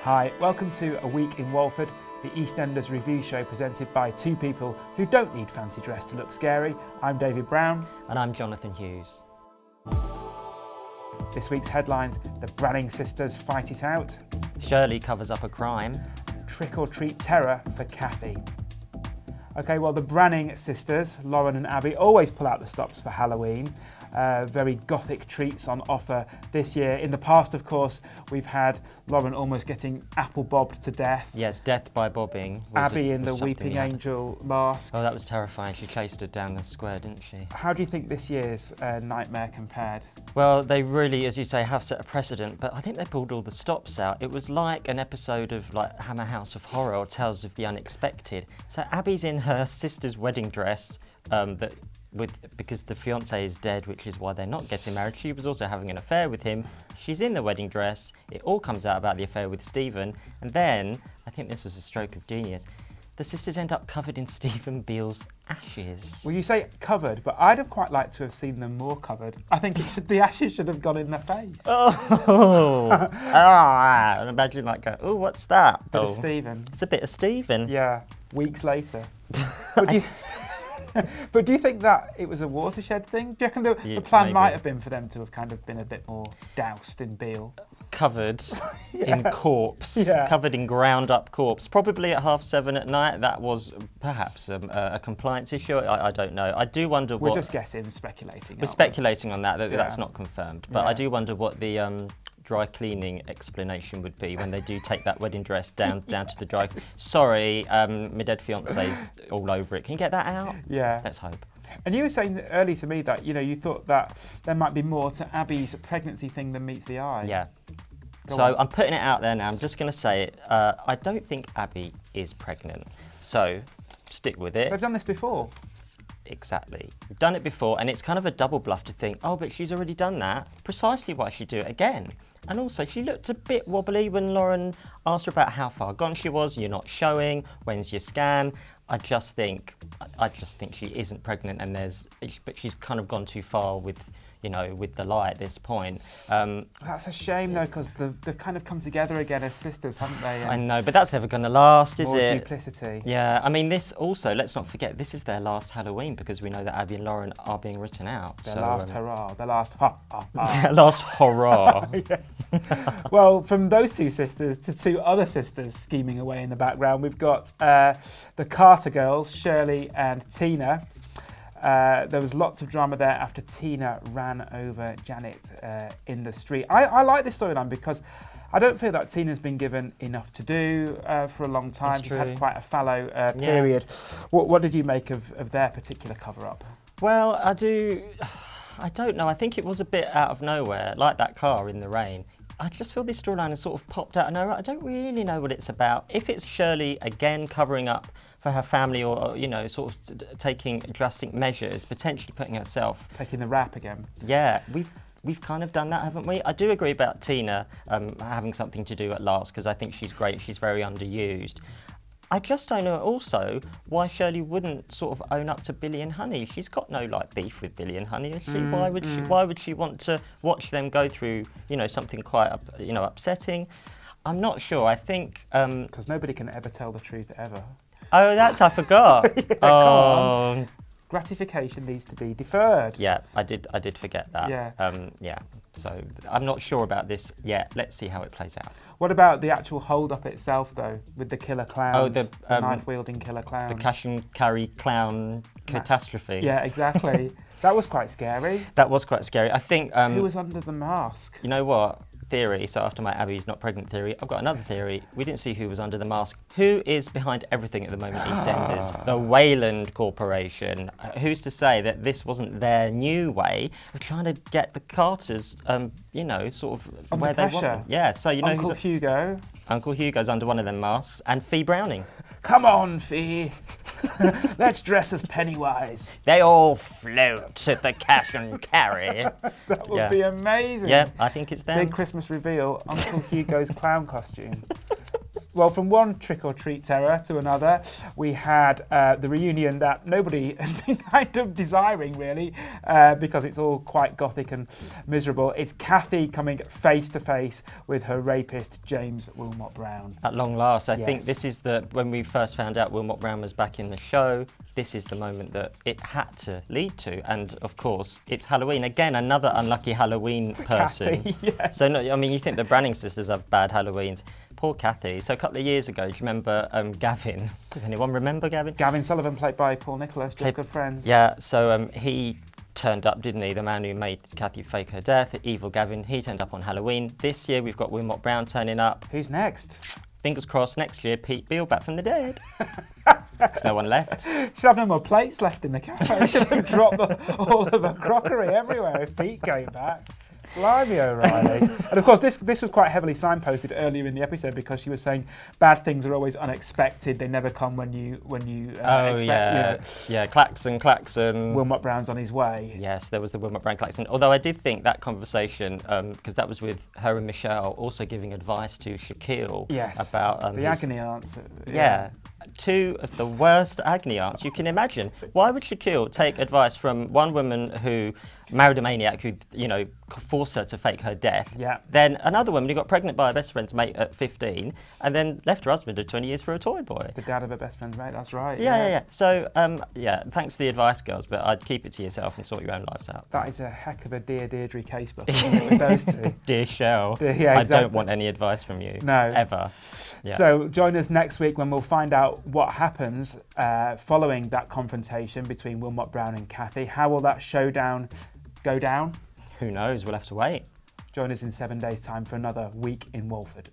Hi, welcome to A Week in Walford, the EastEnders review show presented by two people who don't need fancy dress to look scary. I'm David Brown. And I'm Jonathan Hughes. This week's headlines: the Branning sisters fight it out. Shirley covers up a crime. Trick or treat terror for Kathy. Okay, well, the Branning sisters, Lauren and Abi, always pull out the stops for Halloween. Very gothic treats on offer this year. In the past, of course, we've had Lauren almost getting apple bobbed to death. Yes, death by bobbing. Abi in the Weeping Angel mask. Oh, that was terrifying. She chased her down the square, didn't she? How do you think this year's nightmare compared? Well, they really, as you say, have set a precedent, but I think they pulled all the stops out. It was like an episode of like Hammer House of Horror or Tales of the Unexpected. So Abi's in her sister's wedding dress because the fiancé is dead, which is why they're not getting married. She was also having an affair with him. She's in the wedding dress. It all comes out about the affair with Stephen. And then, I think this was a stroke of genius, the sisters end up covered in Stephen Beale's ashes. Well, you say covered, but I'd have quite liked to have seen them more covered. I think the ashes should have gone in their face. Oh, and imagine like, oh, what's that? Bit of Stephen. It's a bit of Stephen. Yeah, weeks later. But do you think that it was a watershed thing? Do you reckon the plan might have been for them to have kind of been a bit more doused in Beale? Covered in corpse, covered in ground up corpse. Probably at 7:30 at night. That was perhaps a compliance issue. I don't know. I do wonder what... We're just guessing, speculating. We're speculating on that. That's not confirmed. But I do wonder what the dry cleaning explanation would be when they do take that wedding dress down to the dry. Sorry, my dead fiance's all over it. Can you get that out? Yeah. Let's hope. And you were saying earlier to me that you thought that there might be more to Abi's pregnancy thing than meets the eye. Yeah. So I'm putting it out there now. I'm just going to say it. I don't think Abi is pregnant. So stick with it. They've done this before. Exactly. We've done it before, and it's kind of a double bluff to think, oh, but she's already done that. Precisely why she'd do it again. And also, she looked a bit wobbly when Lauren asked her about how far gone she was. You're not showing. When's your scan? I just think she isn't pregnant, but she's kind of gone too far with the lie at this point. That's a shame though, because they've kind of come together again as sisters, haven't they? I know, but that's never going to last, is it? More duplicity. Yeah, I mean, this also, let's not forget, this is their last Halloween because we know that Abi and Lauren are being written out. Their last hurrah, their last ha ha ha. Their last hurrah. Yes. Well, from those two sisters to two other sisters scheming away in the background, we've got the Carter girls, Shirley and Tina. There was lots of drama there after Tina ran over Janet in the street. I like this storyline because I don't feel that Tina's been given enough to do for a long time. She's had quite a fallow period. What did you make of their particular cover-up? Well, I don't know. I think it was a bit out of nowhere, like that car in the rain. I just feel this storyline has sort of popped out of nowhere. I don't really know what it's about. If it's Shirley again covering up for her family or sort of taking drastic measures, potentially putting herself... Taking the rap again. Yeah, we've kind of done that, haven't we? I do agree about Tina having something to do at last because I think she's great. She's very underused. I just don't know also why Shirley wouldn't sort of own up to Billy and Honey. She's got no beef with Billy and Honey, has she? Why would she want to watch them go through something quite upsetting? I'm not sure. I think because nobody can ever tell the truth ever. Oh, I forgot. Oh. Gratification needs to be deferred. Yeah, I did forget that. Yeah. So I'm not sure about this yet. Let's see how it plays out. What about the actual hold-up itself, though, with the killer clowns? Oh, the knife-wielding killer clowns. The cash and carry clown catastrophe. Yeah, exactly. That was quite scary. That was quite scary. I think... who was under the mask? You know what? Theory, so after my Abi's not pregnant theory, I've got another theory. We didn't see who was under the mask. Who is behind everything at the moment, EastEnders? The Wayland Corporation. Who's to say that this wasn't their new way of trying to get the Carters, sort of under where pressure. they want them? Yeah, so Uncle Hugo. Uncle Hugo's under one of them masks, and Fee Browning. Come on, Fee. Let's dress as Pennywise. They all float at the cash and carry. That would be amazing. Yeah, I think it's them. Big Christmas reveal, Uncle Hugo's clown costume. Well, from one trick-or-treat terror to another, we had the reunion that nobody has been kind of desiring, really, because it's all quite gothic and miserable. It's Kathy coming face-to-face with her rapist, James Wilmot Brown. At long last. I think this is when we first found out Wilmot Brown was back in the show, this is the moment that it had to lead to. And, of course, it's Halloween. Again, another unlucky Halloween person. Kathy, yes. So, I mean, you think the Branning sisters have bad Halloweens. Poor Kathy. So a couple of years ago, do you remember Gavin? Does anyone remember Gavin? Gavin Sullivan, played by Paul Nicholas, just good friends. Yeah, so he turned up, didn't he? The man who made Kathy fake her death, evil Gavin, he turned up on Halloween. This year we've got Wilmot Brown turning up. Who's next? Fingers crossed, next year, Pete Beale back from the dead. There's no one left. Should have no more plates left in the cafe. Should have dropped all of her crockery everywhere if Pete came back. Blimey, O'Reilly. And of course, this was quite heavily signposted earlier in the episode because she was saying bad things are always unexpected. They never come when you expect. Yeah, klaxon. Wilmot Brown's on his way. Yes, there was the Wilmot Brown klaxon. Although I did think that conversation, because that was with her and Michelle, also giving advice to Shaquille about the agony aunts. Yeah. Two of the worst agony aunts you can imagine. Why would Shaquille take advice from one woman who married a maniac who, forced her to fake her death? Yeah. Then another woman who got pregnant by her best friend's mate at 15 and then left her husband at 20 years for a toy boy. The dad of her best friend's mate, that's right. Yeah. So, thanks for the advice, girls, but I'd keep it to yourself and sort your own lives out. That is a heck of a Dear Deirdre casebook, isn't it, with those two? Dear Shell, exactly. I don't want any advice from you. No. Ever. Yeah. So join us next week when we'll find out what happens following that confrontation between Wilmot Brown and Kathy. How will that showdown go down? Who knows? We'll have to wait. Join us in 7 days' time for another week in Walford.